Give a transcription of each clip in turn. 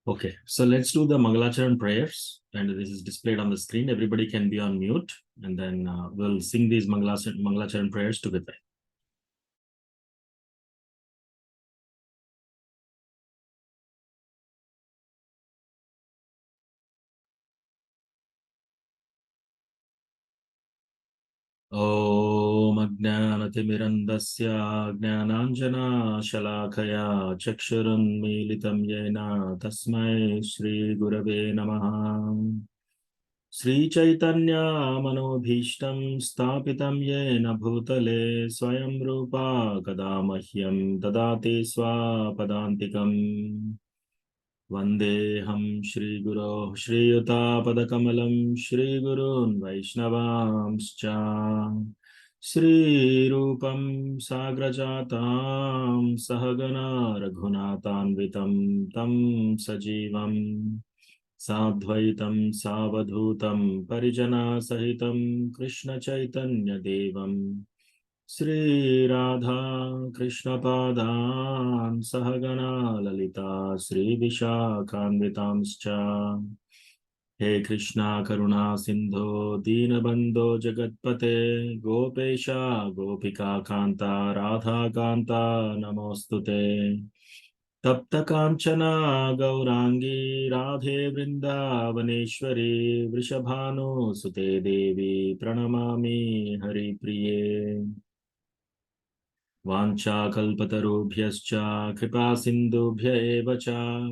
Okay, so let's do the Mangalacharan prayers, and this is displayed on the screen. Everybody can be on mute, and then we'll sing these Mangalacharan prayers together. ॐ अज्ञानतिमिरन्दस्य ज्ञानाञ्जनाशलाकया चक्षुरुन्मीलितं येन तस्मै श्रीगुरवे नमः। श्रीचैतन्यमनोभीष्टं स्थापितं येन भूतले स्वयं रूपा कदा मह्यं ददाति स्वापदान्तिकम्। वन्देऽहं श्रीगुरो श्रीयुतापदकमलं श्रीगुरून् वैष्णवांश्च श्रीरूपं साग्रजातां सहगना रघुनाथान्वितं तं सजीवं साद्वैतं सावधूतं परिजनसहितं कृष्णचैतन्यदेवं श्रीराधा कृष्णपादान् सहगना ललिता श्रीविशाखान्वितांश्च। हे कृष्णा करुणा सिन्धो दीनबन्धो जगत्पते गोपेशा गोपिका कान्ता राधा कान्ता नमोऽस्तुते। तप्त कांचना गौरांगी राधे वृंदावनेश्वरी वृषभानुसुते देवी प्रणमामि हरिप्रिये। वाञ्छाकल्पतरुभ्यश्च कृपा सिन्धुभ्य एव च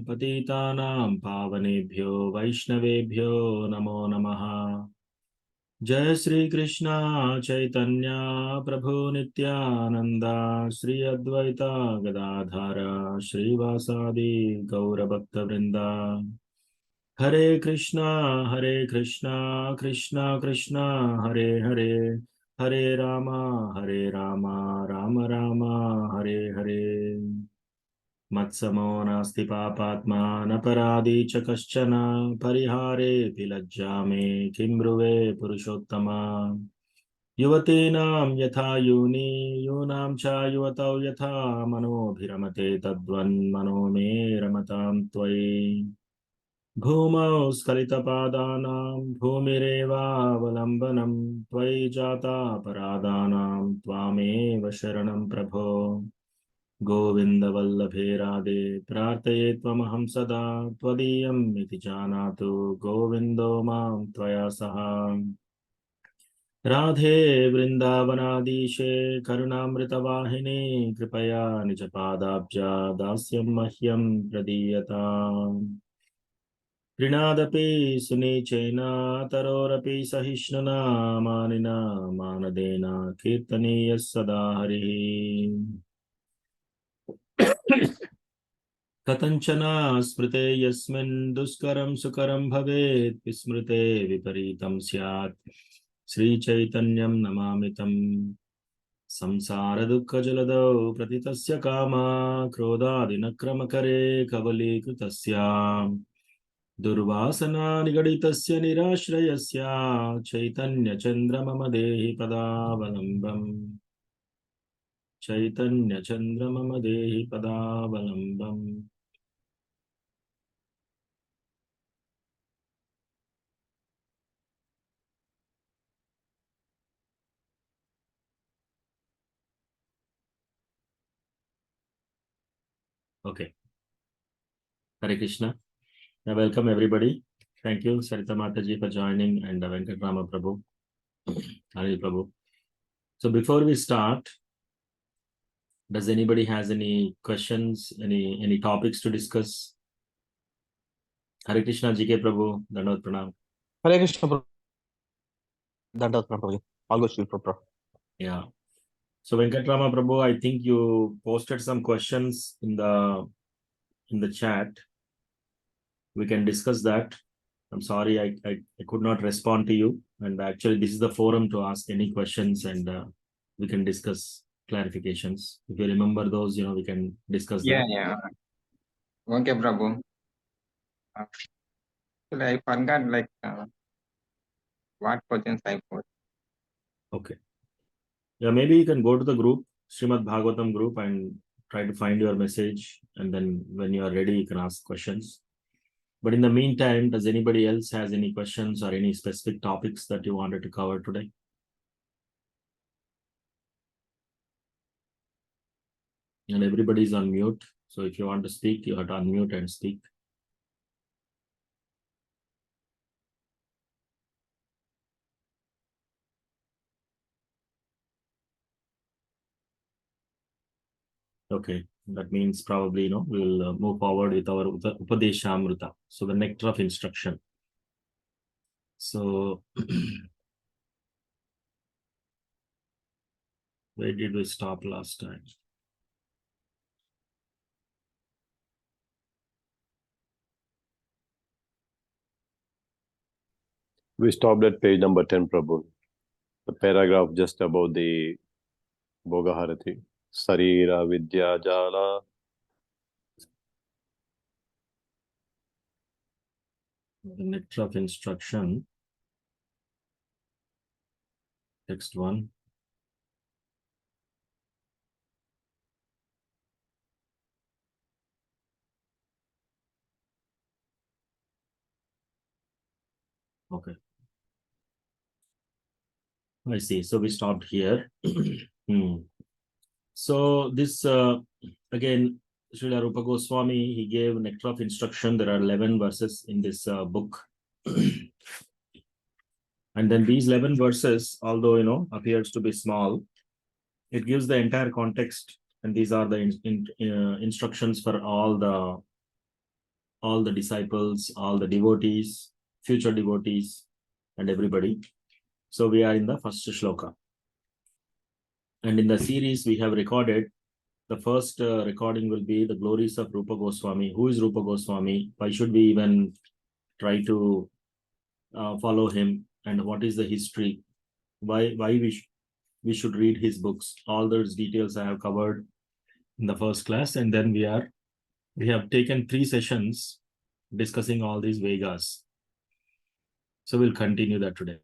पतितानां पावनेभ्यो वैष्णवेभ्यो नमो नमः। जय श्री कृष्ण चैतन्य प्रभु नित्यानंद श्री अद्वैता गदाधर श्रीवासादि गौरभक्तवृंदा। हरे कृष्णा कृष्णा कृष्णा हरे हरे, हरे रामा राम राम हरे हरे। मत्समो नास्ति पापात्मा नपराधी च कश्चन परिहारेऽपि लज्जा मे किं ब्रुवे पुरुषोत्तमा। युवतीनां यथा यूनि यूनां च युवतौ यथा मनोभिरमते तद्वन्मनो मे रमतां त्वयि। भूमौ स्खलितपादानां भूमिरेवावलम्बनं त्वयि जातापराधानां त्वामेव शरणं प्रभो। गोविंद वल्लभे राधे प्रार्थये त्वमहं सदा त्वदीयं इति जानातु गोविन्दो मां त्वया सह। राधे वृन्दावनाधीशे करुणामृतवाहिनी कृपया निजपादाब्जा दास्यं मह्यं प्रदीयताम्। ऋणादपि सुनीचेन तरोरपि सहिष्णुना मानिना मानदेन कीर्तनीयः सदा हरिः। कथञ्चन स्मृते यस्मिन् दुष्करं सुकरं भवेत् विस्मृते विपरीतं स्यात् श्रीचैतन्यं नमामि तम्। संसारदुःखजलदौ प्रतितस्य कामा क्रोधादिनक्रमकरे कवलीकृतस्य दुर्वासना निगडितस्य निराश्रयस्य चैतन्यचन्द्र मम देहि पदावलम्बम्। चैतन्य चंद्र मम देहि पदावलंबम। Okay. Hare Krishna. I welcome everybody. Thank you, Sarita Mataji, for joining, and Venkat Rama Prabhu, Anil Prabhu. So before we start, does anybody has any questions, any topics to discuss? Hare Krishna, GK Prabhu, Dandavad Pranam. Hare Krishna, Dandavad Pranam. All goes to you, Prabhu. Yeah. So Venkat Rama Prabhu, I think you posted some questions in the chat. We can discuss that. I'm sorry, I could not respond to you. And actually, this is the forum to ask any questions, and we can discuss clarifications. If you remember those, we can discuss Yeah, that. yeah. Okay, Prabhu. I forgot what questions I put. Okay. Yeah, maybe you can go to the group, Srimad Bhagavatam group, and try to find your message. And then when you are ready, you can ask questions. But in the meantime, does anybody else has any questions or any specific topics that you wanted to cover today? And everybody's on mute. So if you want to speak, you have to unmute and speak. Okay, that means probably, we'll move forward with our Upadeshamrita. So the nectar of instruction. So where did we stop last time? We stopped at page number 10, Prabhu. The paragraph just above the Bhogaharati. Sarira Vidya Jala. The nectar of instruction. Text 1. Okay. I see. So we stopped here. So this, again, Srila Rupa Goswami, he gave nectar of instruction. There are 11 verses in this book. And then these 11 verses, although, appears to be small, it gives the entire context. And these are the instructions for all the disciples, all the devotees, future devotees, and everybody. So we are in the first shloka. And in the series we have recorded, the first recording will be the glories of Rupa Goswami. Who is Rupa Goswami? Why should we even try to follow him? And what is the history? Why we should read his books? All those details I have covered in the first class. And then we have taken 3 sessions discussing all these Vegas. So we'll continue that today.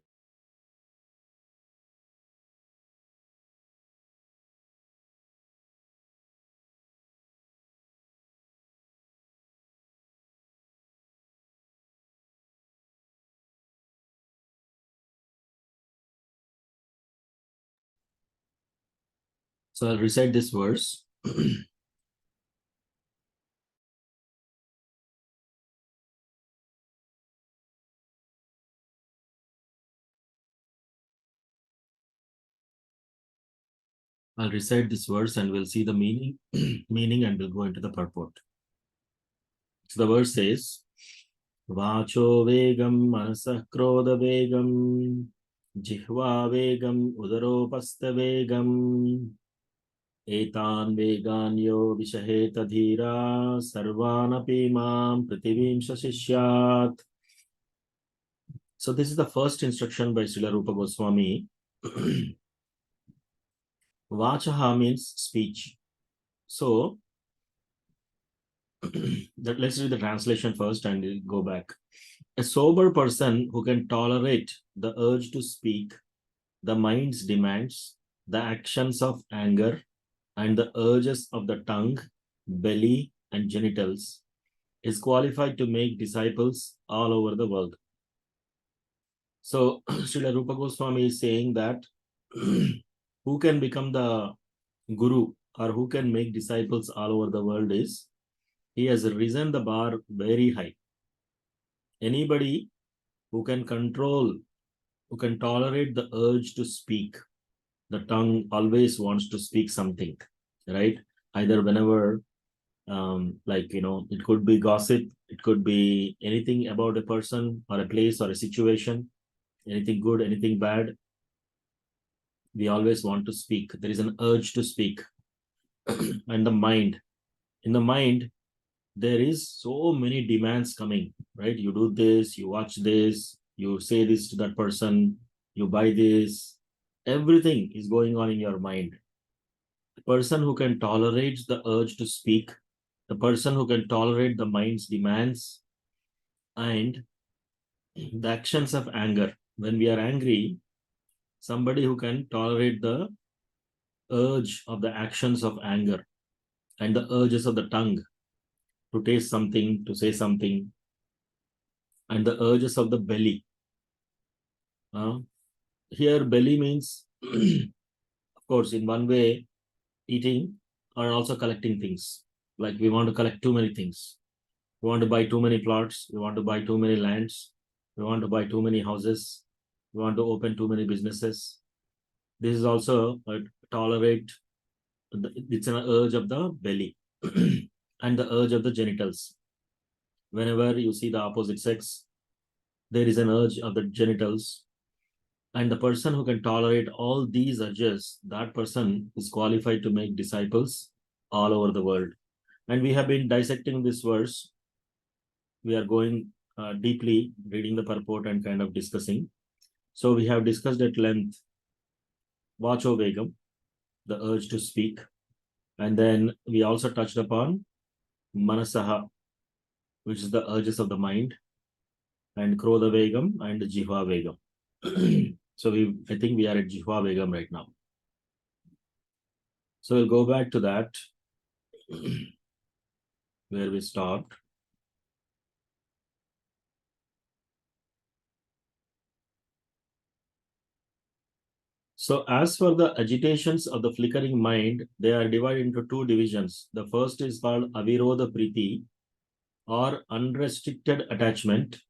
So I'll recite this verse. I'll recite this verse and we'll see the meaning, and we'll go into the purport. So the verse says, Vacho vegam manasah krodha vegam jihva vegam udaropastha vegam etan vegan yo vishaheta dhira sarvanapi mam prativim shashishyat. So this is the first instruction by Srila Rupa Goswami. Vachaha means speech. So let's read the translation first and we'll go back. A sober person who can tolerate the urge to speak, the mind's demands, the actions of anger, and the urges of the tongue, belly, and genitals is qualified to make disciples all over the world. So Srila Rupa Goswami is saying that who can become the guru or who can make disciples all over the world is, he has risen the bar very high. Anybody who can control, who can tolerate the urge to speak. The tongue always wants to speak something, right? Either whenever, it could be gossip, it could be anything about a person or a place or a situation, anything good, anything bad. We always want to speak. There is an urge to speak. And in the mind, there is so many demands coming, right? You do this, you watch this, you say this to that person, you buy this, everything is going on in your mind. The person who can tolerate the urge to speak, the person who can tolerate the mind's demands and the actions of anger. When we are angry, somebody who can tolerate the urge of the actions of anger and the urges of the tongue to taste something, to say something, and the urges of the belly. Here, belly means, of course, in one way, eating or also collecting things. Like we want to collect too many things. We want to buy too many plots. We want to buy too many lands. We want to buy too many houses. We want to open too many businesses. This is also tolerate. It's an urge of the belly and the urge of the genitals. Whenever you see the opposite sex, there is an urge of the genitals. And the person who can tolerate all these urges, that person is qualified to make disciples all over the world. And we have been dissecting this verse. We are going deeply, reading the purport and kind of discussing. So we have discussed at length Vacho Vegam, the urge to speak. And then we also touched upon Manasaha, which is the urges of the mind, and Krodha Vegam and Jihva Vegam. So I think we are at Jihva Vegam right now. So we'll go back to that where we stopped. So as for the agitations of the flickering mind, they are divided into two divisions. The first is called Avirodha Priti, or unrestricted attachment,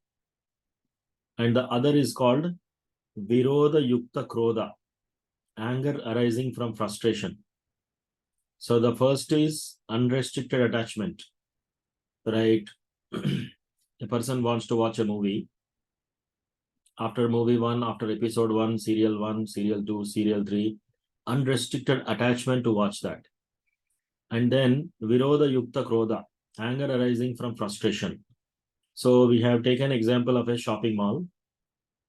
and the other is called Virodha Yukta Krodha, anger arising from frustration. So the first is unrestricted attachment, right? A person wants to watch a movie. After movie 1, after episode 1, serial 1, serial 2, serial 3, unrestricted attachment to watch that. And then Virodha Yukta Krodha, anger arising from frustration. So we have taken example of a shopping mall.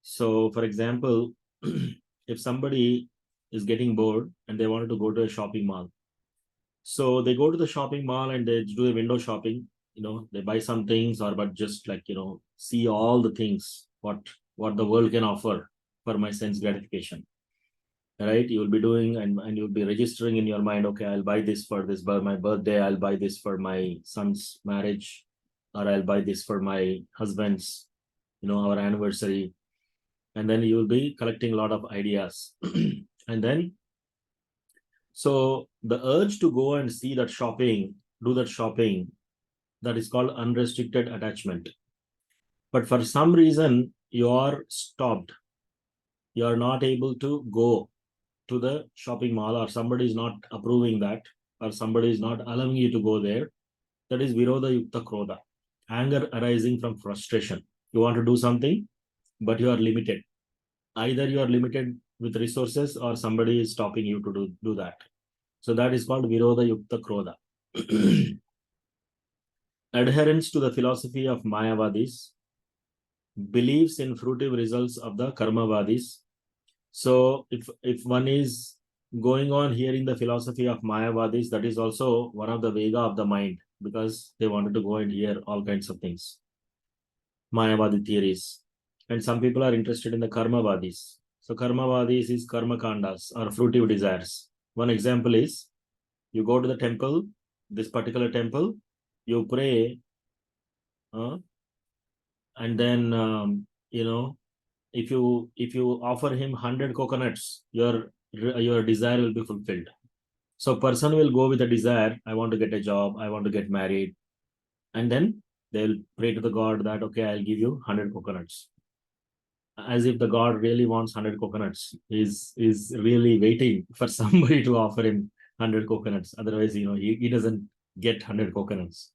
So for example, if somebody is getting bored and they wanted to go to a shopping mall, so they go to the shopping mall and they do a window shopping, they buy some things, or but just like, see all the things, what the world can offer for my sense gratification, right? You will be doing and you'll be registering in your mind, okay, I'll buy this for my birthday, I'll buy this for my son's marriage, or I'll buy this for my husband's, our anniversary. And then you will be collecting a lot of ideas. And then, so the urge to go and see that shopping, do that shopping, that is called unrestricted attachment. But for some reason, you are stopped. You are not able to go to the shopping mall, or somebody is not approving that, or somebody is not allowing you to go there. That is Virodha Yukta Krodha, anger arising from frustration. You want to do something, but you are limited. Either you are limited with resources, or somebody is stopping you to do that. So that is called Virodha Yukta Krodha. Adherence to the philosophy of Mayavadis, believes in fruitive results of the Karmavadis. So if one is going on hearing the philosophy of Mayavadis, that is also one of the Vega of the mind, because they wanted to go and hear all kinds of things, Mayavadi theories. And some people are interested in the Karmavadis. So Karmavadis is Karma Kandas, or fruitive desires. One example is, you go to the temple, this particular temple, you pray, and then if you offer him 100 coconuts, your desire will be fulfilled. So person will go with a desire, I want to get a job, I want to get married, and then they'll pray to the god that, okay, I'll give you 100 coconuts. As if the god really wants 100 coconuts. Is really waiting for somebody to offer him 100 coconuts. Otherwise, he doesn't get 100 coconuts.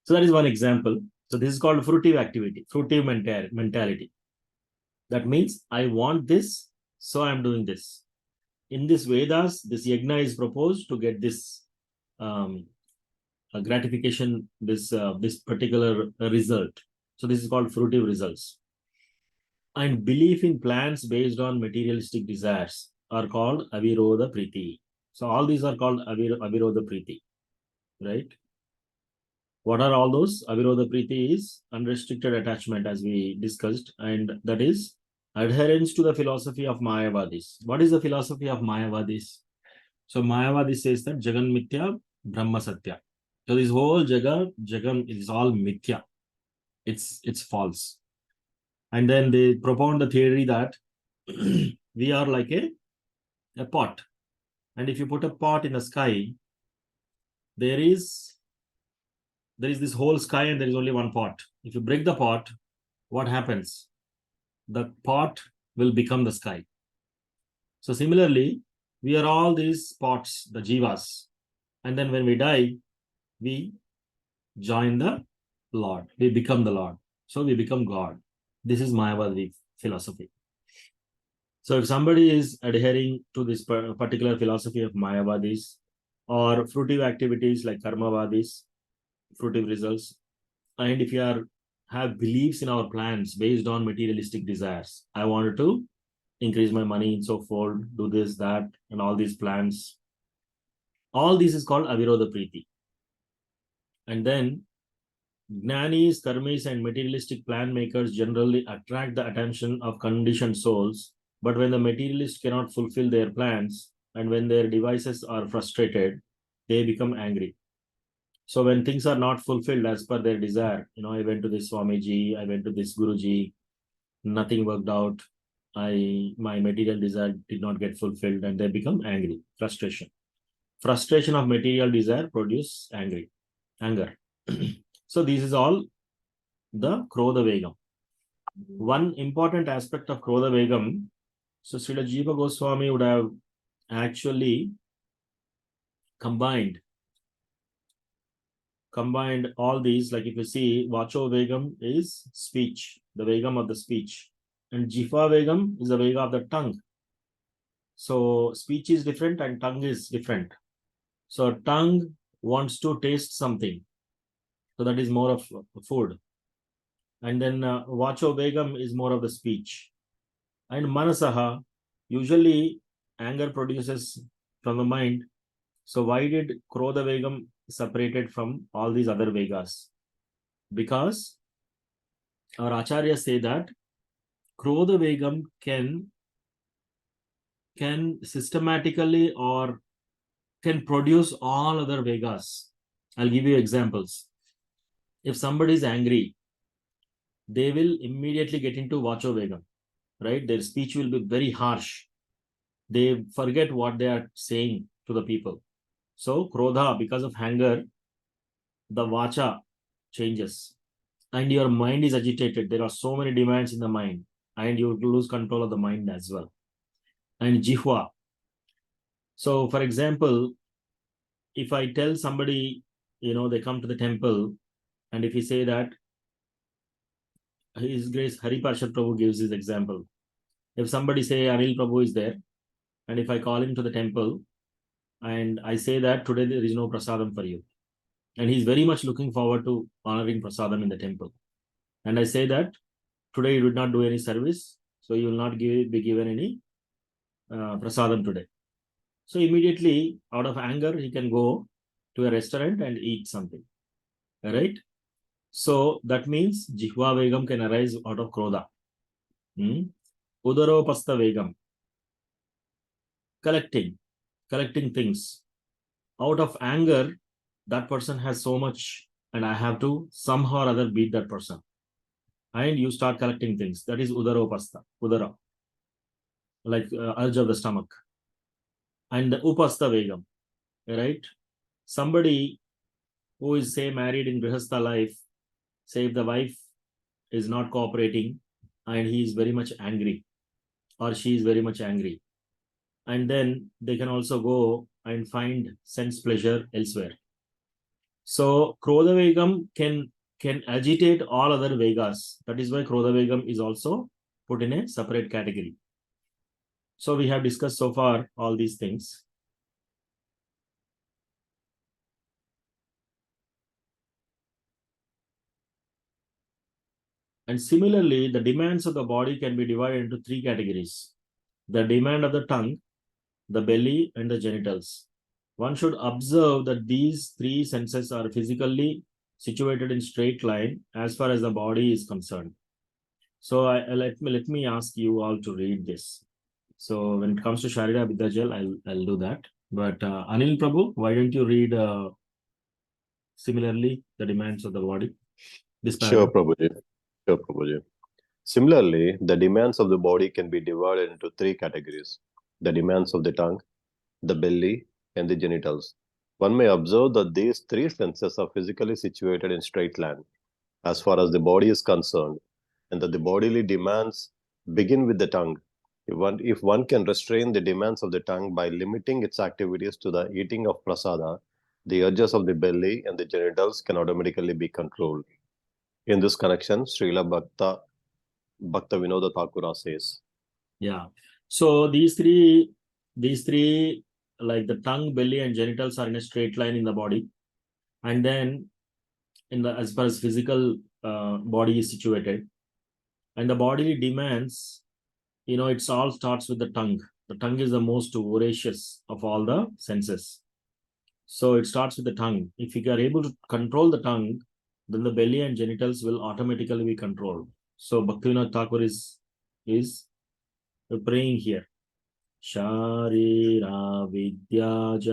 So that is one example. So this is called fruitive activity, fruitive mentality. That means I want this, so I'm doing this. In this Vedas, this yajna is proposed to get this gratification, this particular result. So this is called fruitive results. And belief in plans based on materialistic desires are called Avirodha Priti. So all these are called Avirodha Priti, right? What are all those? Avirodha Priti is unrestricted attachment, as we discussed, and that is adherence to the philosophy of Mayavadis. What is the philosophy of Mayavadis? So Mayavadi says that Jagan Mithya, Brahma Satya. So this whole Jagam is all Mithya. It's false. And then they propound the theory that we are like a pot. And if you put a pot in the sky, there is this whole sky and there is only one pot. If you break the pot, what happens? The pot will become the sky. So similarly, we are all these pots, the jivas. And then when we die, we join the Lord. We become the Lord. So we become God. This is Mayavadi philosophy. So if somebody is adhering to this particular philosophy of Mayavadis or fruitive activities like Karmavadis, fruitive results, and if you have beliefs in our plans based on materialistic desires, I wanted to increase my money in so forth, do this, that, and all these plans. All this is called Avirodha Priti. And then Jnanis, Karmis, and materialistic plan makers generally attract the attention of conditioned souls. But when the materialists cannot fulfill their plans and when their devices are frustrated, they become angry. So when things are not fulfilled as per their desire, I went to this Swamiji, I went to this Guruji, nothing worked out. My material desire did not get fulfilled, and they become angry. Frustration of material desire produce anger. So this is all the Krodha Vegam. One important aspect of Krodha Vegam, so Srila Jiva Goswami would have actually combined all these. Like if you see, Vacho Vegam is speech, the Vegam of the speech. And Jiva Vegam is the Vega of the tongue. So speech is different and tongue is different. So tongue wants to taste something. So that is more of food. And then Vacho Vegam is more of the speech. And Manasaha, usually anger produces from the mind. So why did Krodha Vegam separated from all these other Vegas? Because our Acharyas say that Krodha Vegam can systematically or can produce all other Vegas. I'll give you examples. If somebody is angry, they will immediately get into Vacho Vegam, right? Their speech will be very harsh. They forget what they are saying to the people. So Krodha, because of anger, the Vacha changes. And your mind is agitated. There are so many demands in the mind. And you lose control of the mind as well. And Jihwa. So, for example, if I tell somebody, they come to the temple, and if you say that, His Grace Hari Parshad Prabhu gives this example. If somebody say Anil Prabhu is there, and if I call him to the temple, and I say that today there is no prasadam for you, and he's very much looking forward to honoring prasadam in the temple, and I say that today you did not do any service, so you will not be given any prasadam today. So immediately, out of anger, he can go to a restaurant and eat something. All right? So that means Jihva Vegam can arise out of Krodha. Udaropasta Vegam. Collecting things. Out of anger, that person has so much, and I have to somehow or other beat that person. And you start collecting things. That is Udaropasta. Udara. Like urge of the stomach. And the Upasta Vegam. Right? Somebody who is, say, married in Grihastha life, say if the wife is not cooperating and he is very much angry or she is very much angry, and then they can also go and find sense pleasure elsewhere. So Krodha Vegam can agitate all other Vegas. That is why Krodha Vegam is also put in a separate category. So we have discussed so far all these things. And similarly, the demands of the body can be divided into three categories. The demand of the tongue, the belly, and the genitals. One should observe that these three senses are physically situated in straight line as far as the body is concerned. So let me ask you all to read this. So when it comes to Sharira Vidyajal, I'll do that. But Anil Prabhu, why don't you read similarly the demands of the body? this Sure, paragraph? Prabhuji. Sure, Prabhuji. Similarly, the demands of the body can be divided into three categories: the demands of the tongue, the belly, and the genitals. One may observe that these three senses are physically situated in straight line as far as the body is concerned, and that the bodily demands begin with the tongue. If one can restrain the demands of the tongue by limiting its activities to the eating of prasada, the urges of the belly and the genitals can automatically be controlled. In this connection, Srila Bhakta Vinoda Thakura says, Yeah. So these three, like the tongue, belly, and genitals are in a straight line in the body. And then as far as physical body is situated, and the bodily demands, it all starts with the tongue. The tongue is the most voracious of all the senses. So it starts with the tongue. If you are able to control the tongue, then the belly and genitals will automatically be controlled. So Bhaktivinoda Thakur is praying here. Sharira Vidyajal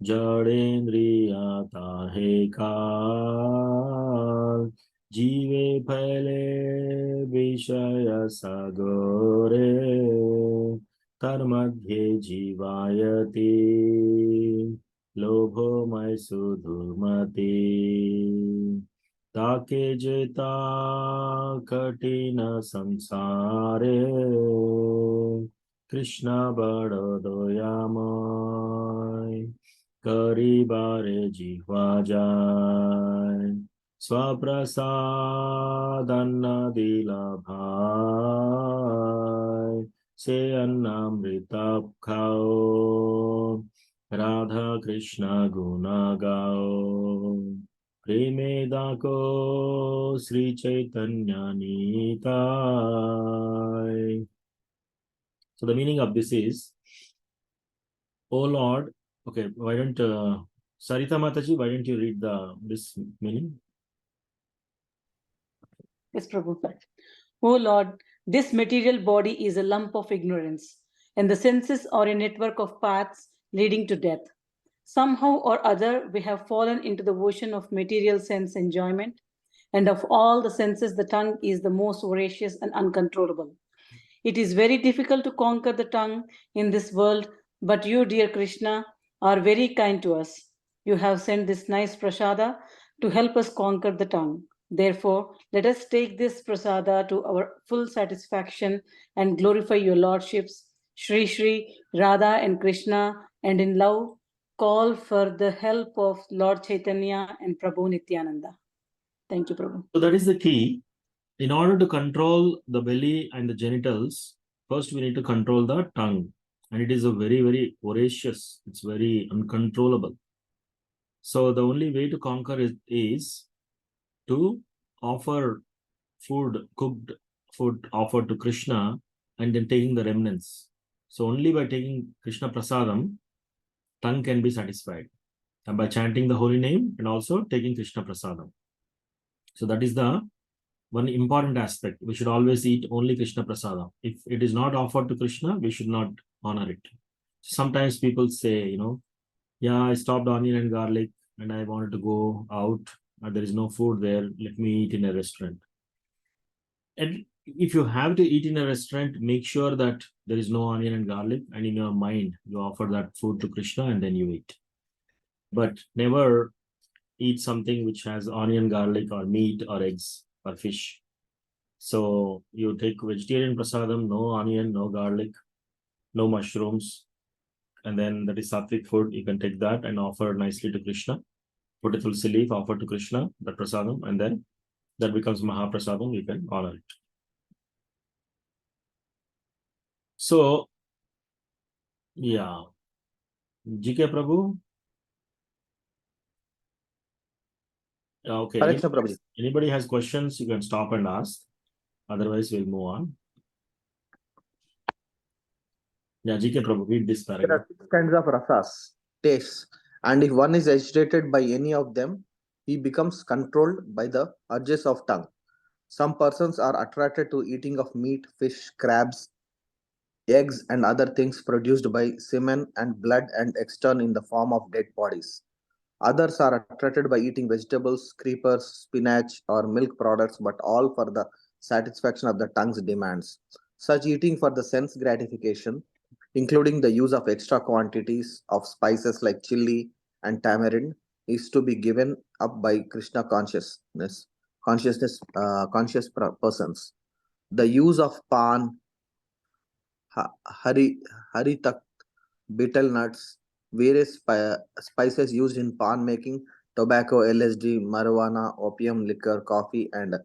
Jadendriya Tahekal Jive Phale Vishaya Sagore Tarmadhye Jivayati Lobho Mai Sudhumati Take jeta katina samsare Krishna bado doyamai Kari bare jihva jai Swaprasadanna dila bhai Se annamrita khao Radha Krishna guna gao Preme Dako Sri Chaitanya Nitai. So the meaning of this is, O Lord, okay, why don't Sarita Mataji, why don't you read this meaning? Yes, Prabhu. O Lord, this material body is a lump of ignorance, and the senses are a network of paths leading to death. Somehow or other, we have fallen into the ocean of material sense enjoyment, and of all the senses, the tongue is the most voracious and uncontrollable. It is very difficult to conquer the tongue in this world, but you, dear Krishna, are very kind to us. You have sent this nice prasada to help us conquer the tongue. Therefore, let us take this prasada to our full satisfaction and glorify your lordships, Sri Sri, Radha and Krishna, and in love call for the help of Lord Chaitanya and Prabhu Nityananda. Thank you, Prabhu. So that is the key. In order to control the belly and the genitals, first we need to control the tongue. And it is a very, very voracious, it's very uncontrollable. So the only way to conquer it is to offer food, cooked food offered to Krishna and then taking the remnants. So only by taking Krishna Prasadam, tongue can be satisfied. And by chanting the holy name and also taking Krishna Prasadam. So that is the one important aspect. We should always eat only Krishna Prasadam. If it is not offered to Krishna, we should not honor it. Sometimes people say, yeah, I stopped onion and garlic and I wanted to go out, but there is no food there. Let me eat in a restaurant. And if you have to eat in a restaurant, make sure that there is no onion and garlic, and in your mind, you offer that food to Krishna and then you eat. But never eat something which has onion, garlic, or meat, or eggs, or fish. So you take vegetarian prasadam, no onion, no garlic, no mushrooms, and then that is sattvic food. You can take that and offer nicely to Krishna. Put a tulsi leaf, offer to Krishna, that prasadam, and then that becomes Mahaprasadam. You can honor it. So, yeah. GK Prabhu? Okay. Correction, Prabhuji. Anybody has questions, you can stop and ask. Otherwise, we'll move on. Yeah, GK Prabhu, read this There paragraph. are 6 kinds of rasas, tastes, and if one is agitated by any of them, he becomes controlled by the urges of tongue. Some persons are attracted to eating of meat, fish, crabs, eggs, and other things produced by semen and blood and extern in the form of dead bodies. Others are attracted by eating vegetables, creepers, spinach, or milk products, but all for the satisfaction of the tongue's demands. Such eating for the sense gratification, including the use of extra quantities of spices like chili and tamarind, is to be given up by Krishna persons. The use of pan, ha- hari, haritak, betel nuts, various spices used in pan making, tobacco, LSD, marijuana, opium, liquor, coffee, and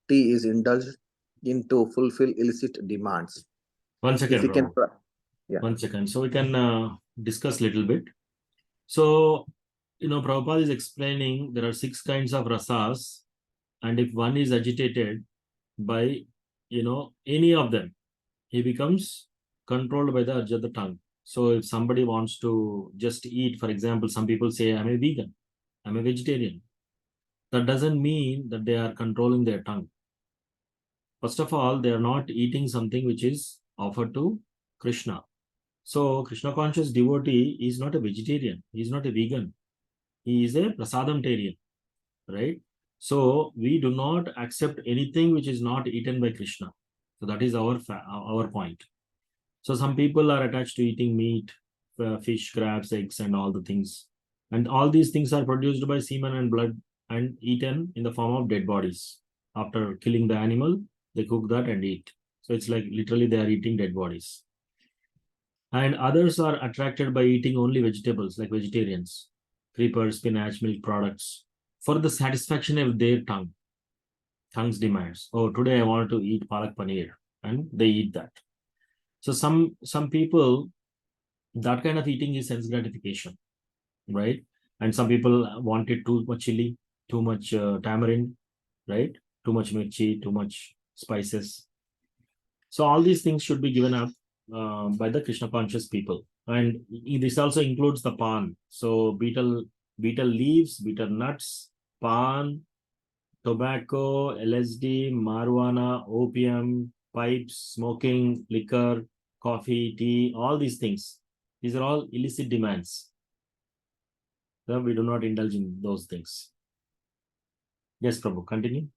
tea is indulged in to fulfill illicit demands. One If second, we can, Prabhu. yeah. One second. So we can discuss a little bit. So, Prabhupada is explaining there are 6 kinds of rasas, and if one is agitated by, any of them, he becomes controlled by the urge of the tongue. So if somebody wants to just eat, for example, some people say, I'm a vegan, I'm a vegetarian. That doesn't mean that they are controlling their tongue. First of all, they are not eating something which is offered to Krishna. So Krishna conscious devotee is not a vegetarian. He is not a vegan. He is a prasadamtarian, right? So we do not accept anything which is not eaten by Krishna. So that is our point. So some people are attached to eating meat, fish, crabs, eggs, and all the things. And all these things are produced by semen and blood and eaten in the form of dead bodies. After killing the animal, they cook that and eat. So it's like literally they are eating dead bodies. And others are attracted by eating only vegetables, like vegetarians, creepers, spinach, milk products, for the satisfaction of their tongue's demands. Oh, today I want to eat palak paneer, and they eat that. So some people, that kind of eating is sense gratification, right? And some people wanted too much chili, too much tamarind, right? Too much mirchi, too much spices. So all these things should be given up by the Krishna conscious people. And this also includes the pan. So betel leaves, betel nuts, pan, tobacco, LSD, marijuana, opium, pipes, smoking, liquor, coffee, tea, all these things. These are all illicit demands. So we do not indulge in those things. Yes, Prabhu, continue.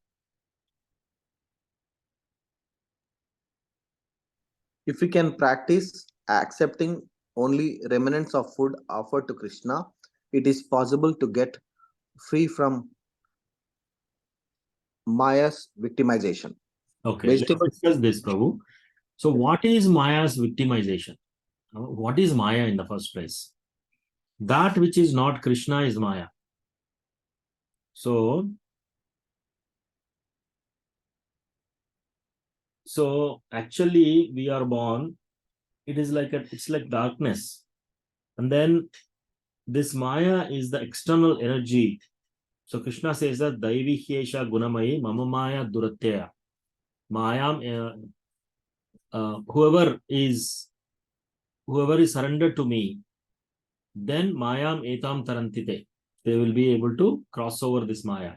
If we can practice accepting only remnants of food offered to Krishna, it is possible to get free from Maya's victimization. Okay, let's discuss this, Prabhu. So what is Maya's victimization? What is Maya in the first place? That which is not Krishna is Maya. So actually we are born, it's like darkness. And then this Maya is the external energy. So Krishna says that Daivi Hyesha Gunamayi Mama Maya Duratya. Mayam, whoever is surrendered to me, then Mayam Etam Tarantite. They will be able to cross over this Maya.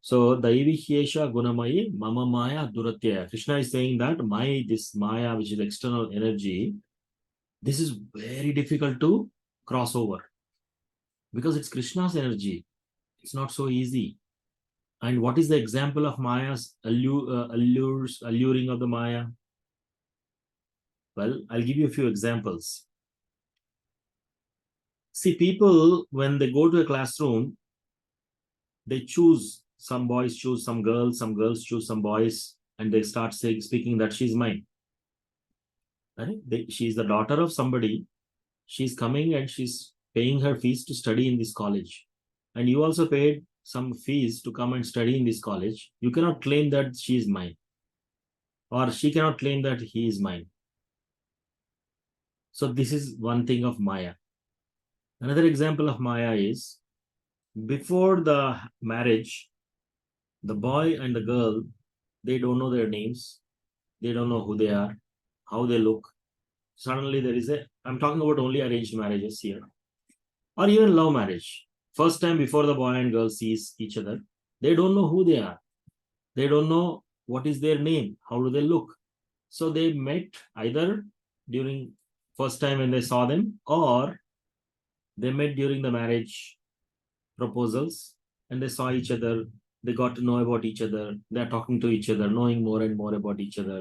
So Daivi Hyesha Gunamayi Mama Maya Duratya. Krishna is saying that this Maya, which is external energy, this is very difficult to cross over. Because it's Krishna's energy. It's not so easy. And what is the example of Maya's alluring of the Maya? Well, I'll give you a few examples. See, people, when they go to a classroom, they choose, some boys choose some girls choose some boys, and they start speaking that she's mine. Right? She's the daughter of somebody. She's coming and she's paying her fees to study in this college. And you also paid some fees to come and study in this college. You cannot claim that she is mine. Or she cannot claim that he is mine. So this is one thing of Maya. Another example of Maya is, before the marriage, the boy and the girl, they don't know their names. They don't know who they are, how they look. Suddenly there is I'm talking about only arranged marriages here. Or even love marriage. First time before the boy and girl sees each other, they don't know who they are. They don't know what is their name, how do they look. So they met either during first time when they saw them, or they met during the marriage proposals, and they saw each other. They got to know about each other. They're talking to each other, knowing more and more about each other,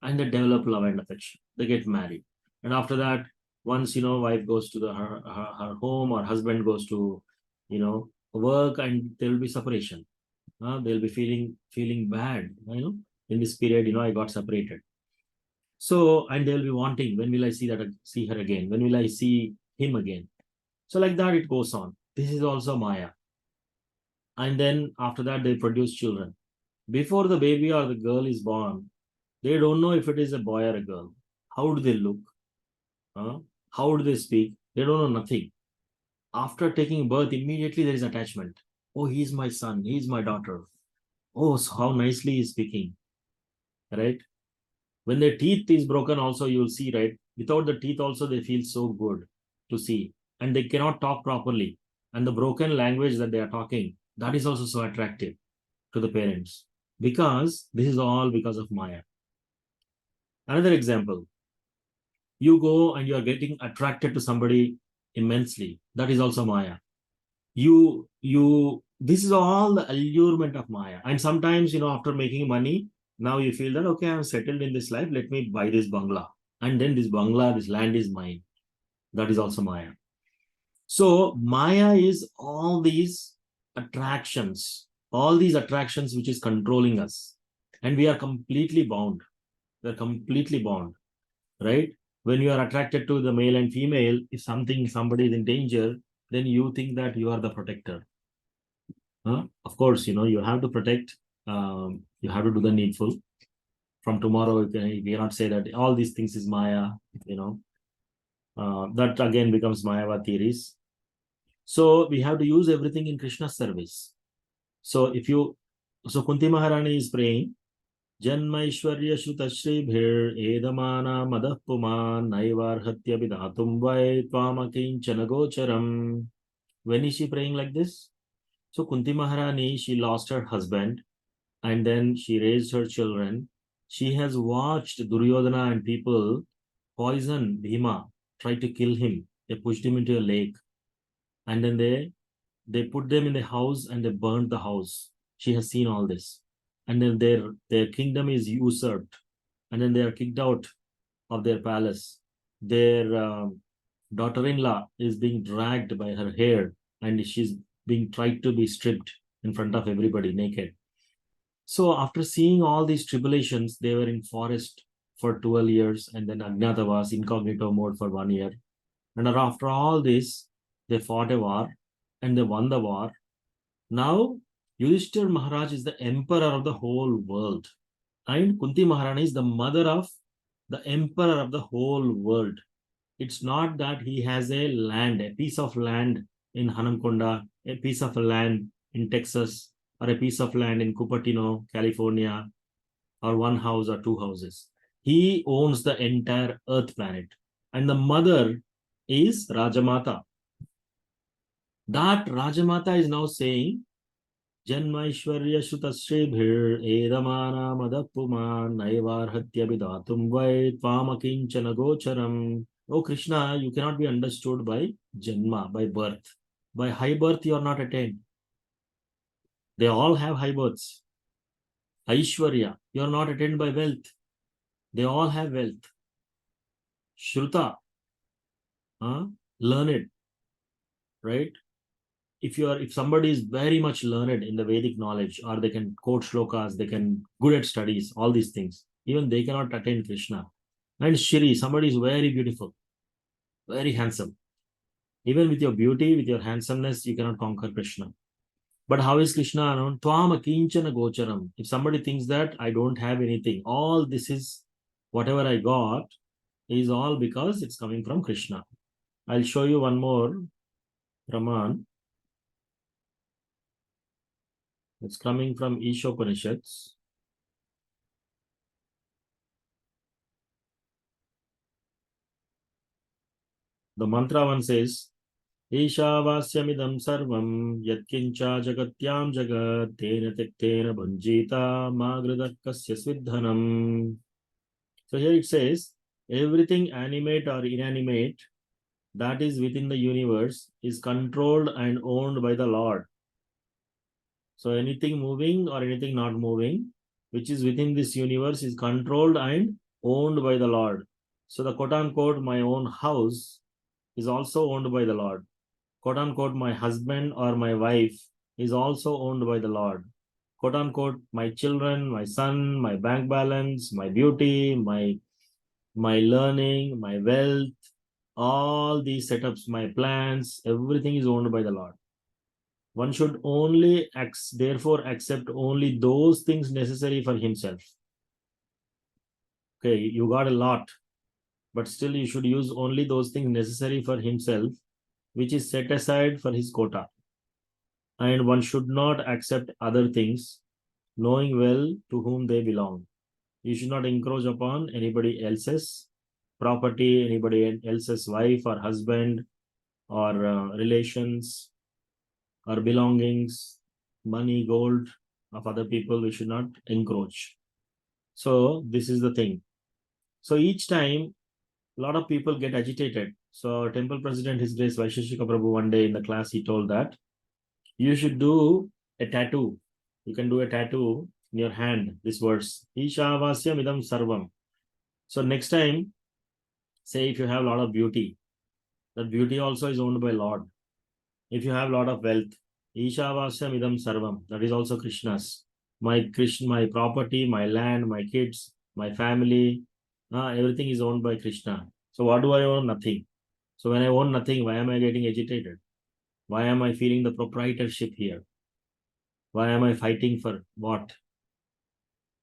and they develop love and affection. They get married, and after that, once wife goes to her home, or husband goes to work, and there will be separation. They'll be feeling bad. In this period, I got separated. So, and they'll be wanting, when will I see her again? When will I see him again? So like that it goes on. This is also Maya. And then after that they produce children. Before the baby or the girl is born, they don't know if it is a boy or a girl. How do they look? How do they speak? They don't know nothing. After taking birth, immediately there is attachment. Oh, he's my son, he's my daughter. Oh, so how nicely he's speaking. Right? When their teeth is broken, also you'll see, right? Without the teeth, also they feel so good to see. And they cannot talk properly. And the broken language that they are talking, that is also so attractive to the parents. Because this is all because of Maya. Another example, you go and you are getting attracted to somebody immensely. That is also Maya. This is all the allurement of Maya. And sometimes, after making money, now you feel that, okay, I'm settled in this life, let me buy this bungalow. And then this bungalow, this land is mine. That is also Maya. So Maya is all these attractions which is controlling us. And we are completely bound. We're completely bound, right? When you are attracted to the male and female, if somebody is in danger, then you think that you are the protector. Of course, you have to protect. You have to do the needful. From tomorrow, you cannot say that all these things is Maya. That again becomes Mayava theories. So we have to use everything in Krishna's service. So Kunti Maharani is praying, Janmaishwarya Shrutashribhir Edamana Madah Puman Naivarhatya Vidatum Vai Twamakinchana Gocharam. When is she praying like this? So Kunti Maharani, she lost her husband and then she raised her children. She has watched Duryodhana and people poison Bhima, try to kill him. They pushed him into a lake. And then they put them in the house and they burned the house. She has seen all this. And then their kingdom is usurped. And then they are kicked out of their palace. Their daughter-in-law is being dragged by her hair and she's being tried to be stripped in front of everybody naked. So after seeing all these tribulations, they were in forest for 12 years and then Agnatavas, incognito mode for 1 year. And after all this, they fought a war and they won the war. Now, Yudhishthir Maharaj is the emperor of the whole world. And Kunti Maharani is the mother of the emperor of the whole world. It's not that he has a piece of land in Hanamkonda, a piece of land in Texas, or a piece of land in Cupertino, California, or one house or two houses. He owns the entire earth planet. And the mother is Rajamata. That Rajamata is now saying, Janmaishwarya Shutashribhir Edamana Madapuman Naivarhatya Vidatum Vai Tvamakinchana Gocharam. Oh Krishna, you cannot be understood by Janma, by birth. By high birth, you are not attained. They all have high births. Aishwarya, you are not attained by wealth. They all have wealth. Shruta, learned, right? If somebody is very much learned in the Vedic knowledge, or they can quote shlokas, they can good at studies, all these things, even they cannot attain Krishna. And Shri, somebody is very beautiful, very handsome. Even with your beauty, with your handsomeness, you cannot conquer Krishna. But how is Krishna? Twam akinchana gocharam. If somebody thinks that I don't have anything, all this is, whatever I got, is all because it's coming from Krishna. I'll show you one more Raman. It's coming from Ishopanishads. The mantra one says, Ishavasyamidam sarvam yatkincha jagatyam jagat tena tektena bhanjita magradakasya svidhanam. So here it says, everything animate or inanimate that is within the universe is controlled and owned by the Lord. So anything moving or anything not moving, which is within this universe, is controlled and owned by the Lord. So the quote unquote, my own house is also owned by the Lord. Quote unquote, my husband or my wife is also owned by the Lord. Quote unquote, my children, my son, my bank balance, my beauty, my learning, my wealth, all these setups, my plans, everything is owned by the Lord. One should only therefore accept only those things necessary for himself. Okay, you got a lot, but still you should use only those things necessary for himself, which is set aside for his quota. And one should not accept other things, knowing well to whom they belong. You should not encroach upon anybody else's property, anybody else's wife or husband or relations or belongings, money, gold of other people. We should not encroach. So this is the thing. So each time, a lot of people get agitated. So temple president, His Grace Vaisheshika Prabhu, one day in the class, he told that you should do a tattoo. You can do a tattoo in your hand, this verse, Ishavasya Midam Sarvam. So next time, say if you have a lot of beauty, that beauty also is owned by Lord. If you have a lot of wealth, Ishavasya Midam Sarvam, that is also Krishna's. My property, my land, my kids, my family, everything is owned by Krishna. So what do I own? Nothing. So when I own nothing, why am I getting agitated? Why am I feeling the proprietorship here? Why am I fighting for what?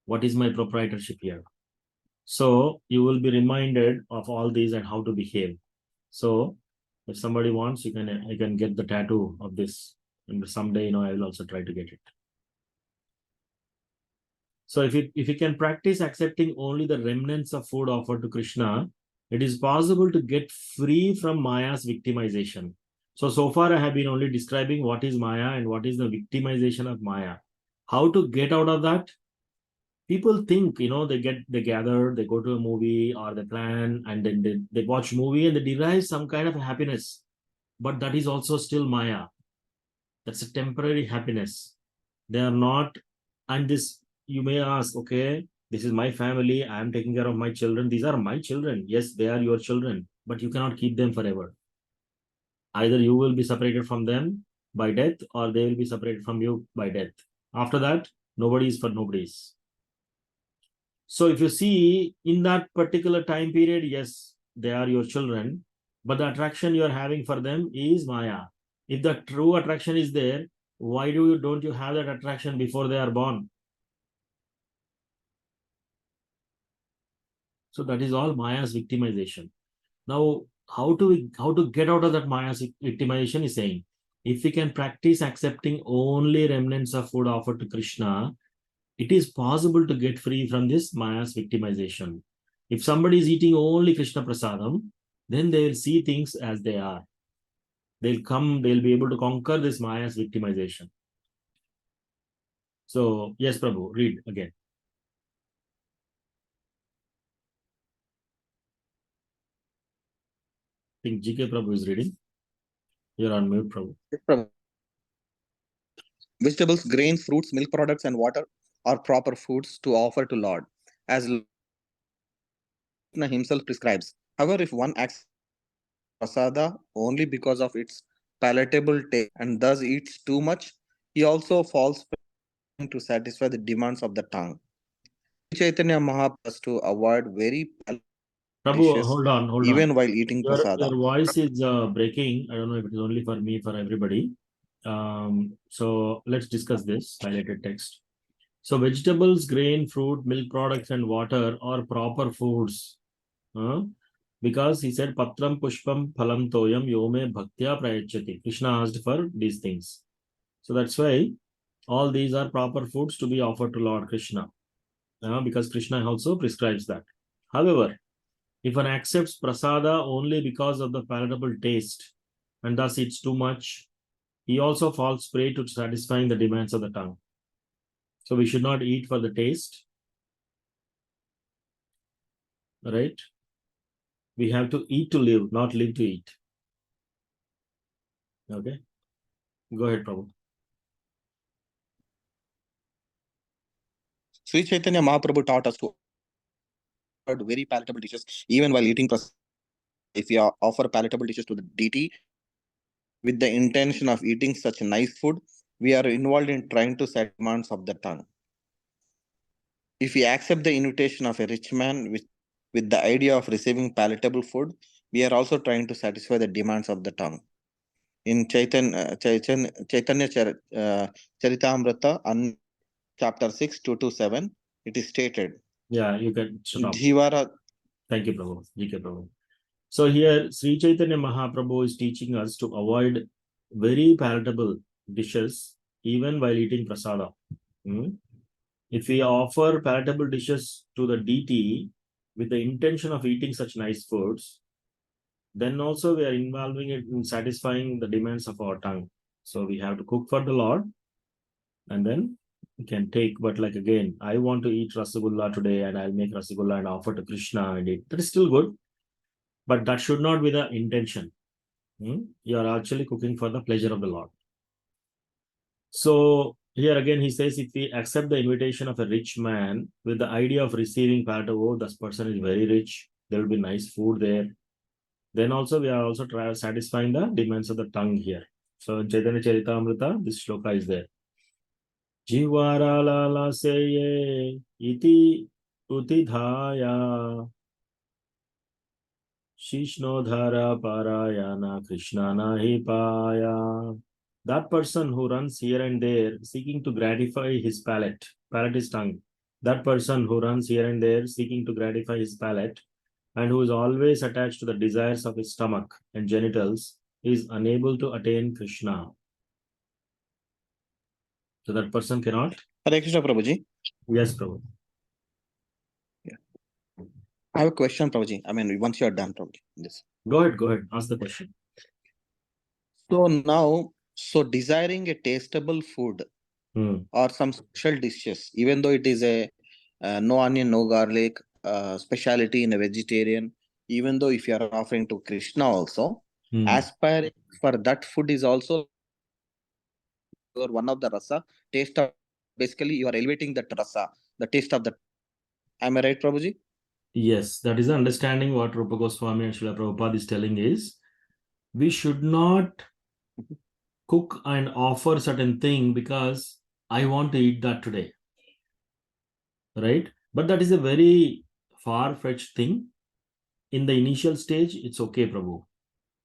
What is my proprietorship here? So you will be reminded of all these and how to behave. So if somebody wants, I can get the tattoo of this. And someday, I will also try to get it. So if you can practice accepting only the remnants of food offered to Krishna, it is possible to get free from Maya's victimization. So far I have been only describing what is Maya and what is the victimization of Maya. How to get out of that? People think, they gather, they go to a movie or they plan and then they watch movie and they derive some kind of happiness. But that is also still Maya. That's a temporary happiness. They are not, and this, you may ask, okay, this is my family, I am taking care of my children. These are my children. Yes, they are your children, but you cannot keep them forever. Either you will be separated from them by death or they will be separated from you by death. After that, nobody is for nobody's. So if you see in that particular time period, yes, they are your children, but the attraction you are having for them is Maya. If the true attraction is there, why don't you have that attraction before they are born? So that is all Maya's victimization. Now, how to get out of that Maya's victimization is saying, if we can practice accepting only remnants of food offered to Krishna, it is possible to get free from this Maya's victimization. If somebody is eating only Krishna Prasadam, then they will see things as they are. They'll be able to conquer this Maya's victimization. So, yes, Prabhu, read again. I think GK Prabhu is reading. You're on mute, Prabhu. Vegetables, grains, fruits, milk products, and water are proper foods to offer to Lord, as Krishna himself prescribes. However, if one acts prasada only because of its palatable taste and thus eats too much, he also falls prey to satisfy the demands of the tongue. Chaitanya Mahaprabhu to avoid very Prabhu, hold on. even while eating Your prasada. voice is breaking. I don't know if it is only for me, for everybody. So let's discuss this highlighted text. So vegetables, grain, fruit, milk products, and water are proper foods. Because he said, Patram Pushpam Phalam Toyam Yome Bhaktya Prayachati. Krishna asked for these things. So that's why all these are proper foods to be offered to Lord Krishna. Because Krishna also prescribes that. However, if one accepts prasada only because of the palatable taste and thus eats too much, he also falls prey to satisfying the demands of the tongue. So we should not eat for the taste, right? We have to eat to live, not live to eat. Okay. Go ahead, Prabhu. Sri Chaitanya Mahaprabhu taught us to avoid very palatable dishes even while eating prasadam. If we offer palatable dishes to the deity with the intention of eating such nice food, we are involved in trying to satisfy demands of the tongue. If we accept the invitation of a rich man with the idea of receiving palatable food, we are also trying to satisfy the demands of the tongue. In Chaitanya Charitamrita, chapter 6, 2 to 7, it is stated, Yeah, you can stop. Jivara. Thank you, Prabhu. GK Prabhu. So here, Sri Chaitanya Mahaprabhu is teaching us to avoid very palatable dishes even while eating prasada. If we offer palatable dishes to the deity with the intention of eating such nice foods, then also we are involving it in satisfying the demands of our tongue. So we have to cook for the Lord and then we can take. But like again, I want to eat Rasagulla today and I'll make Rasagulla and offer to Krishna and eat. That is still good. But that should not be the intention. You are actually cooking for the pleasure of the Lord. So here again, he says, if we accept the invitation of a rich man with the idea of receiving palatable, oh, this person is very rich, there will be nice food there. Then also we are also satisfying the demands of the tongue here. So in Chaitanya Charitamrita, this shloka is there. Jivara lala seye iti utidhaya Shishnodhara Parayana Krishna Nahi Paya. That person who runs here and there seeking to gratify his palate is tongue. That person who runs here and there seeking to gratify his palate and who is always attached to the desires of his stomach and genitals is unable to attain Krishna. So that person cannot. Hare Krishna, Prabhuji. Yes, Prabhu. I have a question, Prabhuji. I mean, once you are done, Prabhuji. This. Go ahead. Ask the question. So now, desiring a tastable food or some special dishes, even though it is a no onion, no garlic speciality in a vegetarian, even though if you are offering to Krishna also, aspiring for that food is also one of the rasa taste of. Basically, you are elevating that rasa, the taste of the. Am I right, Prabhuji? Yes, that is the understanding what Rupa Goswami and Srila Prabhupada is telling is we should not cook and offer certain thing because I want to eat that today. Right? But that is a very far-fetched thing. In the initial stage, it's okay, Prabhu.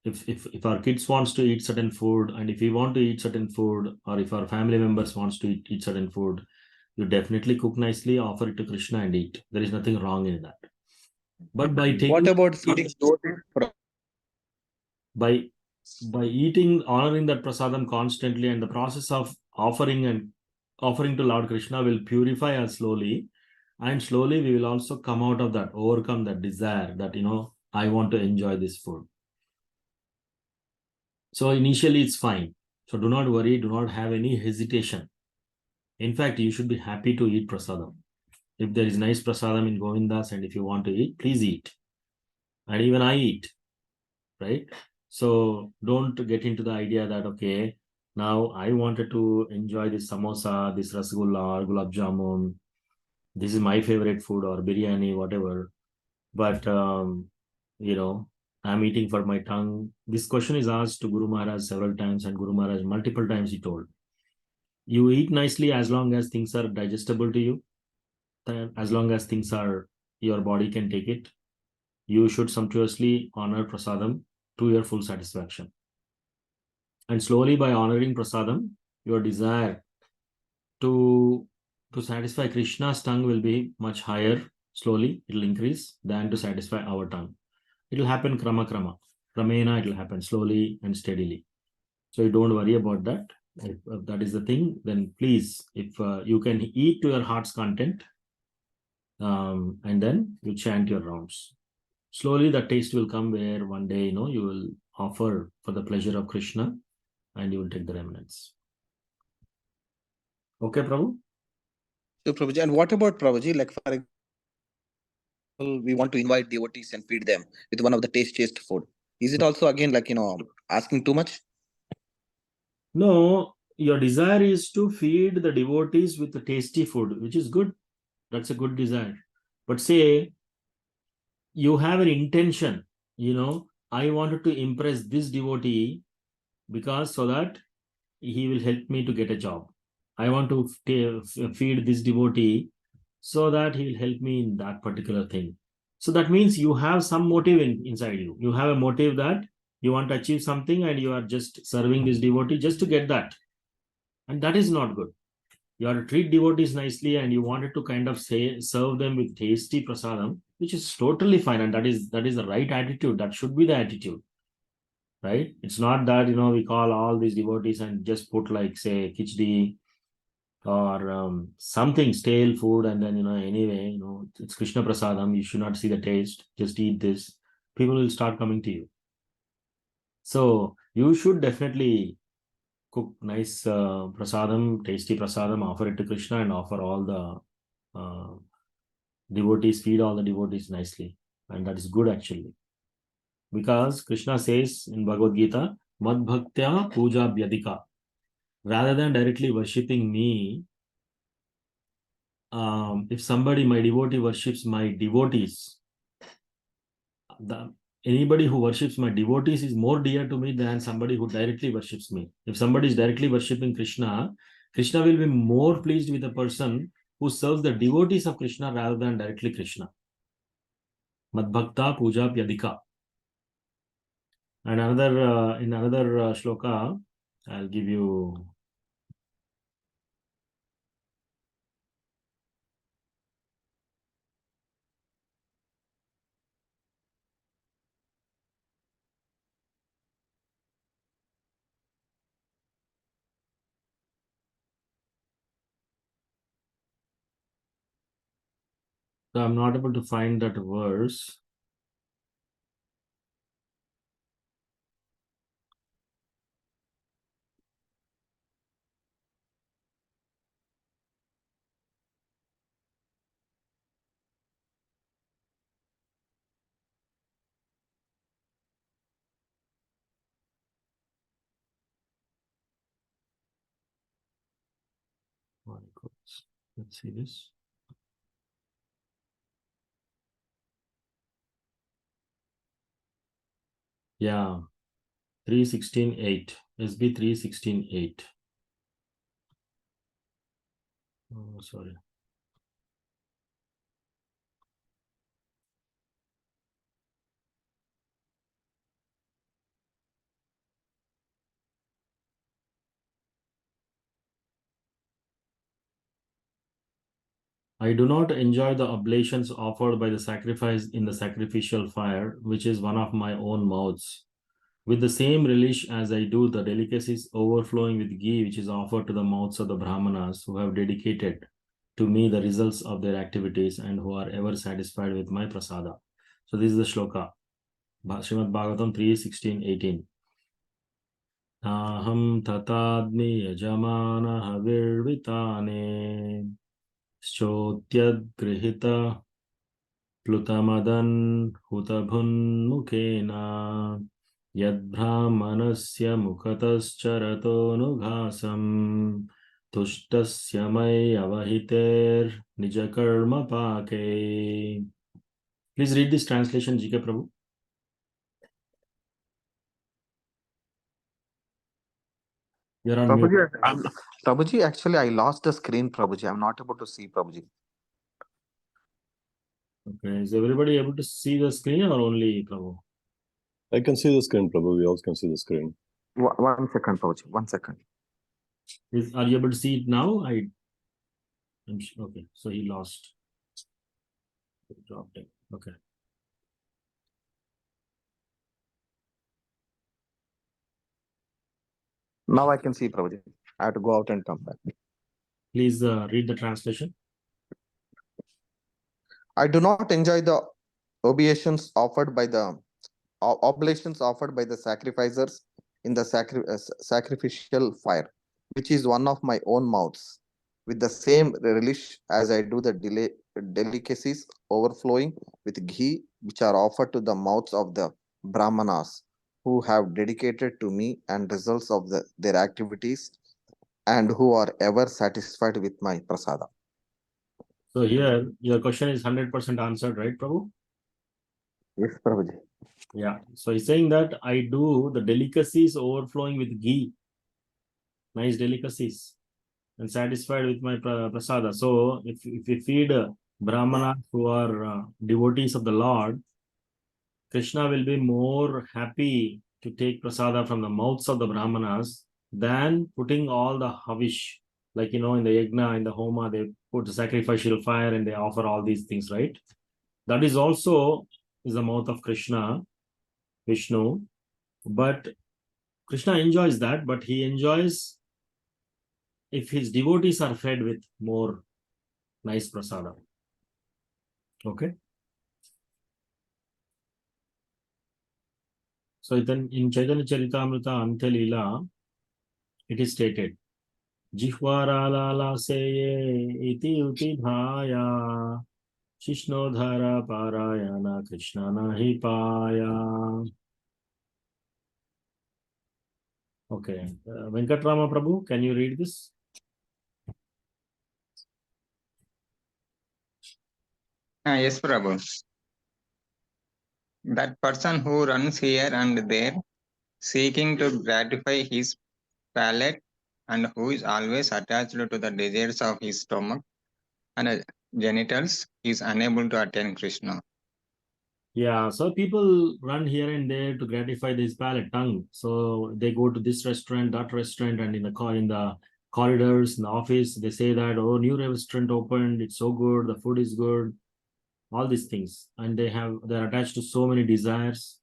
If our kids wants to eat certain food and if we want to eat certain food or if our family members wants to eat certain food, you definitely cook nicely, offer it to Krishna and eat. There is nothing wrong in that. But by taking What about feeding those? By eating, honoring that prasadam constantly, and the process of offering to Lord Krishna will purify us slowly, and slowly we will also come out of that, overcome that desire that I want to enjoy this food. So initially it's fine. So do not worry, do not have any hesitation. In fact, you should be happy to eat prasadam. If there is nice prasadam in Govindas and if you want to eat, please eat. And even I eat, right? So don't get into the idea that, okay, now I wanted to enjoy this samosa, this rasgulla, or gulab jamun. This is my favorite food, or biryani, whatever. But, I'm eating for my tongue. This question is asked to Guru Maharaj several times, and Guru Maharaj multiple times he told, you eat nicely as long as things are digestible to you, as long as things are, your body can take it. You should sumptuously honor prasadam to your full satisfaction. And slowly by honoring prasadam, your desire to satisfy Krishna's tongue will be much higher. Slowly, it will increase than to satisfy our tongue. It will happen kramena, it will happen slowly and steadily. So you don't worry about that. If that is the thing, then please, if you can eat to your heart's content, and then you chant your rounds. Slowly the taste will come where one day, you will offer for the pleasure of Krishna and you will take the remnants. Okay, Prabhu? So, Prabhuji, and what about Prabhuji? Like, for example, we want to invite devotees and feed them with one of the tastiest food. Is it also again like asking too much? No, your desire is to feed the devotees with the tasty food, which is good. That's a good desire. But say you have an intention, I wanted to impress this devotee because so that he will help me to get a job. I want to feed this devotee so that he will help me in that particular thing. So that means you have some motive inside you. You have a motive that you want to achieve something and you are just serving this devotee just to get that. And that is not good. You have to treat devotees nicely and you wanted to kind of serve them with tasty prasadam, which is totally fine. And that is the right attitude. That should be the attitude. Right? It's not that, we call all these devotees and just put like, say, khichdi or something stale food. And then, anyway, it's Krishna Prasadam. You should not see the taste. Just eat this. People will start coming to you. So you should definitely cook nice prasadam, tasty prasadam, offer it to Krishna and offer all the devotees, feed all the devotees nicely. And that is good actually. Because Krishna says in Bhagavad Gita, Mad Bhaktya Puja Vyadika. Rather than directly worshipping me, if somebody, my devotee, worships my devotees, anybody who worships my devotees is more dear to me than somebody who directly worships me. If somebody is directly worshipping Krishna, Krishna will be more pleased with a person who serves the devotees of Krishna rather than directly Krishna. Mad Bhakta Puja Vyadika. And in another shloka, I'll give you. So I'm not able to find that verse. Let's see this. Yeah, 3:16:8. SB 3:16:8. Oh, sorry. I do not enjoy the oblations offered by the sacrifice in the sacrificial fire, which is one of my own mouths. With the same relish as I do the delicacies overflowing with ghee, which is offered to the mouths of the Brahmanas who have dedicated to me the results of their activities and who are ever satisfied with my prasada. So this is the shloka. Srimad Bhagavatam 3:16-18. Aham tatadmi yajamana havirvitane Shotyadgrihita Plutamadan Hutabhunmukena Yadbrahmanasya Mukatascharato Nughasam Tushtasya May Avahiter Nijakarma Pake. Please read this translation, GK Prabhu. You're on mute. Prabhuji, actually, I lost the screen, Prabhuji. I'm not able to see, Prabhuji. Okay, is everybody able to see the screen or only Prabhu? I can see the screen, Prabhu. We also can see the screen. 1 second, Prabhuji. 1 second. Are you able to see it now? Okay, so he lost. Dropped it. Okay. Now I can see, Prabhuji. I have to go out and come back. Please read the translation. I do not enjoy the oblations offered by the sacrificers in the sacrificial fire, which is one of my own mouths, with the same relish as I do the delicacies overflowing with ghee, which are offered to the mouths of the Brahmanas, who have dedicated to me and results of their activities and who are ever satisfied with my prasada. So here, your question is 100% answered, right, Prabhu? Yes, Prabhuji. Yeah. So he's saying that I do the delicacies overflowing with ghee, nice delicacies, and satisfied with my prasada. So if we feed brahmanas who are devotees of the Lord, Krishna will be more happy to take prasada from the mouths of the brahmanas than putting all the havish, like in the yajna, in the homa, they put the sacrificial fire and they offer all these things, right? That is also is the mouth of Krishna, Vishnu, but Krishna enjoys that, but he enjoys if his devotees are fed with more nice prasada. Okay. So then in Chaitanya Charitamrita Antya Leela, it is stated, Jihwaralala seye iti uti bhaya, Shishnodhara parayana Krishna nahi paya. Okay. Venkatrama Prabhu, can you read this? Yes, Prabhu. That person who runs here and there, seeking to gratify his palate, and who is always attached to the desires of his stomach and genitals, is unable to attain Krishna. Yeah, so people run here and there to gratify this palate tongue. So they go to this restaurant, that restaurant, and in the corridors, in the office, they say that, oh, new restaurant opened, it's so good, the food is good, all these things. And they're attached to so many desires,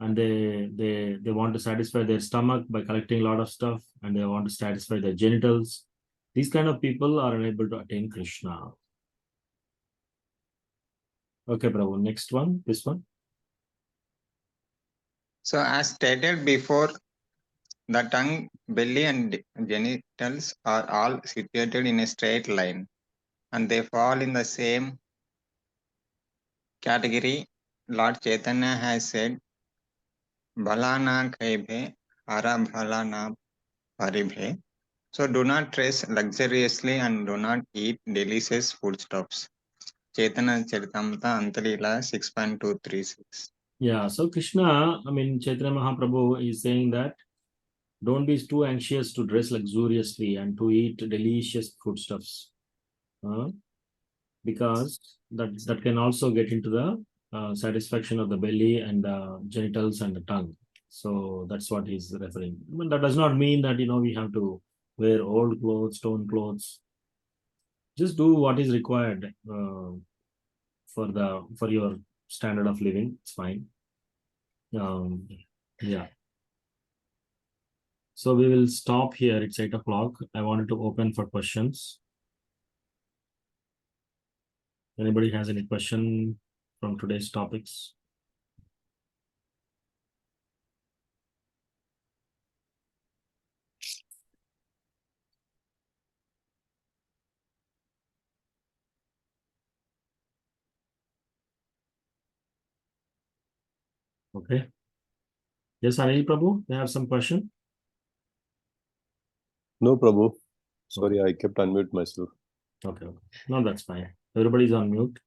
and they want to satisfy their stomach by collecting a lot of stuff, and they want to satisfy their genitals. These kind of people are unable to attain Krishna. Okay, Prabhu, next one, this one. So, as stated before, the tongue, belly, and genitals are all situated in a straight line, and they fall in the same category. Lord Chaitanya has said, Bhalana kaibhe, ara bhalana paribhe. So, do not dress luxuriously and do not eat delicious foodstuffs. Chaitanya Charitamrita Antalila 6.236. Yeah, so Krishna, Chaitanya Mahaprabhu is saying that don't be too anxious to dress luxuriously and to eat delicious foodstuffs, because that can also get into the satisfaction of the belly and the genitals and the tongue. So that's what he's referring. That does not mean that we have to wear old clothes, stone clothes. Just do what is required for your standard of living. It's fine. Yeah. So we will stop here. It's 8 o'clock. I wanted to open for questions. Anybody has any question from today's topics? Okay. Yes, Anil Prabhu, you have some question? No, Prabhu. Sorry, I kept unmute myself. Okay. No, that's fine. Everybody's on mute.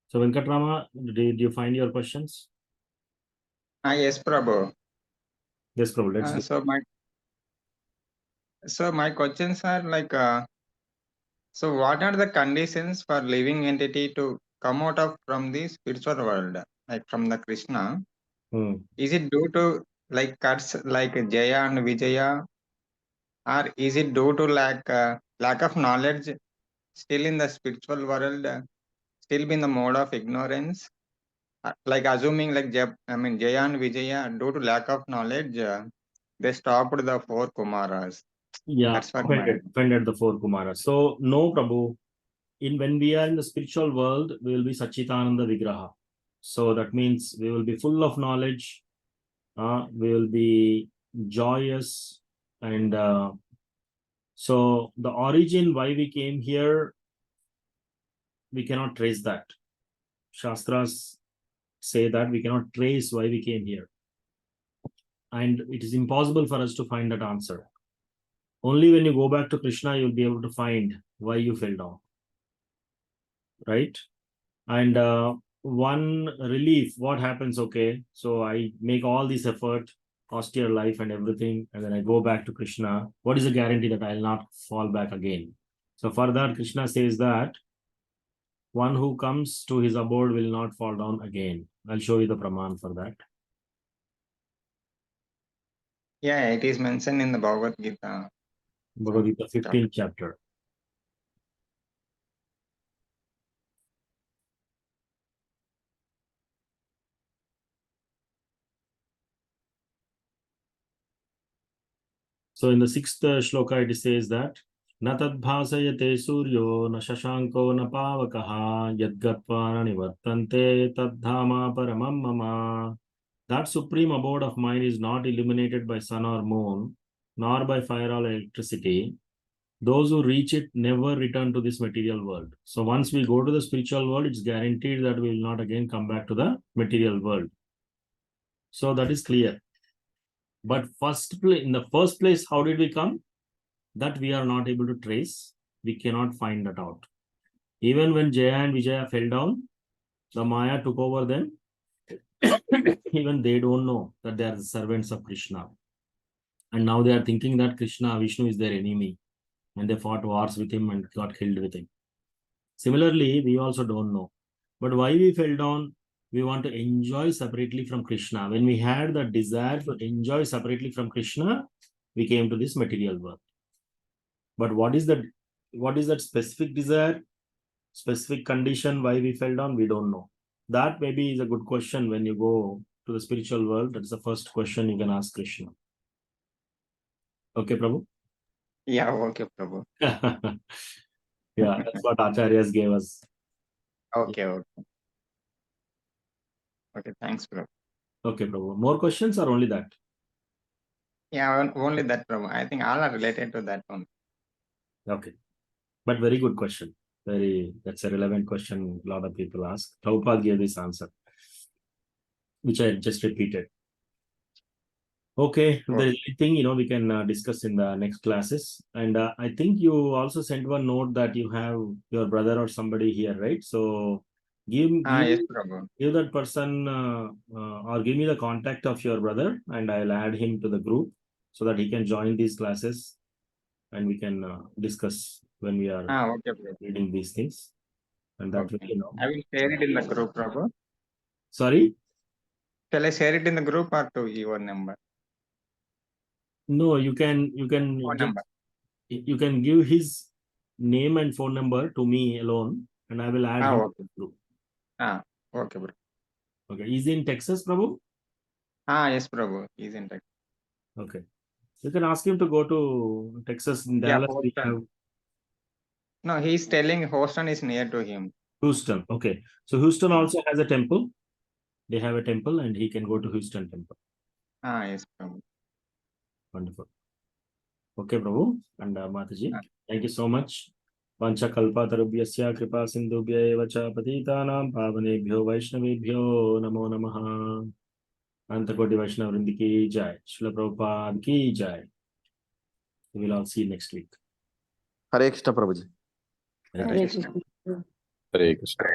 So Venkatrama, did you find your questions? Yes, Prabhu. Yes, Prabhu, let's do. So my questions are like, so what are the conditions for living entity to come out of from the spiritual world, like from the Krishna? Is it due to like cuts like Jaya and Vijaya, or is it due to lack of knowledge, still in the spiritual world, still be in the mode of ignorance? Like assuming like Jaya and Vijaya, due to lack of knowledge, they stopped the 4 Kumaras. Yeah, That's what offended the 4 Kumaras. So no, Prabhu. When we are in the spiritual world, we will be Sachitananda Vigraha. So that means we will be full of knowledge. We will be joyous, and so the origin why we came here, we cannot trace that. Shastras say that we cannot trace why we came here. and it is impossible for us to find that answer. Only when you go back to Krishna, you'll be able to find why you fell down. Right? And one relief, what happens? Okay, so I make all this effort, austere life and everything, and then I go back to Krishna. What is the guarantee that I'll not fall back again? So for that, Krishna says that one who comes to his abode will not fall down again. I'll show you the praman for that. Yeah, it is mentioned in the Bhagavad Gita. Bhagavad Gita, 15th chapter. So in the 6th shloka, it says that Na tadbhasayate suryo na shashanko na pavakaha yadgatva na nivartante tadhama paramam mama. That supreme abode of mine is not illuminated by sun or moon, nor by fire or electricity. Those who reach it never return to this material world. So once we go to the spiritual world, it's guaranteed that we will not again come back to the material world. So that is clear. But in the first place, how did we come? That we are not able to trace. We cannot find that out. Even when Jaya and Vijaya fell down, the Maya took over them. Even they don't know that they are the servants of Krishna. And now they are thinking that Krishna, Vishnu is their enemy. And they fought wars with him and got killed with him. Similarly, we also don't know. But why we fell down? We want to enjoy separately from Krishna. When we had the desire to enjoy separately from Krishna, we came to this material world. But what is that specific desire, specific condition why we fell down? We don't know. That maybe is a good question when you go to the spiritual world. That is the first question you can ask Krishna. Okay, Prabhu? Yeah, okay, Prabhu. Yeah, that's what Acharyas gave us. Okay, okay. Okay, thanks, Prabhu. Okay, Prabhu. More questions or only that? Yeah, only that, Prabhu. I think all are related to that one. Okay. But very good question. That's a relevant question a lot of people ask. Prabhupada gave this answer, which I just repeated. Okay, if there is anything, we can discuss in the next classes. And I think you also sent one note that you have your brother or somebody here, right? So give Yes, Prabhu. that person or give me the contact of your brother and I'll add him to the group so that he can join these classes and we can discuss when we are Okay, Prabhu. reading these things. And that Okay. will, I will share it in the group, Prabhu. Sorry? Shall I share it in the group or to your number? No, you can Phone number. you can give his name and phone number to me alone and I will add him to the group. Okay, Prabhu. Okay. Is he in Texas, Prabhu? Yes, Prabhu. He's in Texas. Okay. You can ask him to go to Texas in Dallas. We have No, he's telling Houston is near to him. Houston. Okay. So Houston also has a temple. They have a temple and he can go to Houston temple. Yes, Prabhu. Wonderful. Okay, Prabhu and Mataji. Thank you so much. Vanchakalpatarubhyasya kripa sindhubhya eva cha patitanam pavanebhyo vaishnavebhyo namo namaha. Antakoti Vaishnav Vrindi ki jai. Srila Prabhupada ki jai. We will all see you next week. Hare Krishna, Prabhuji. Hare Hare Krishna. Krishna. Hare Krishna.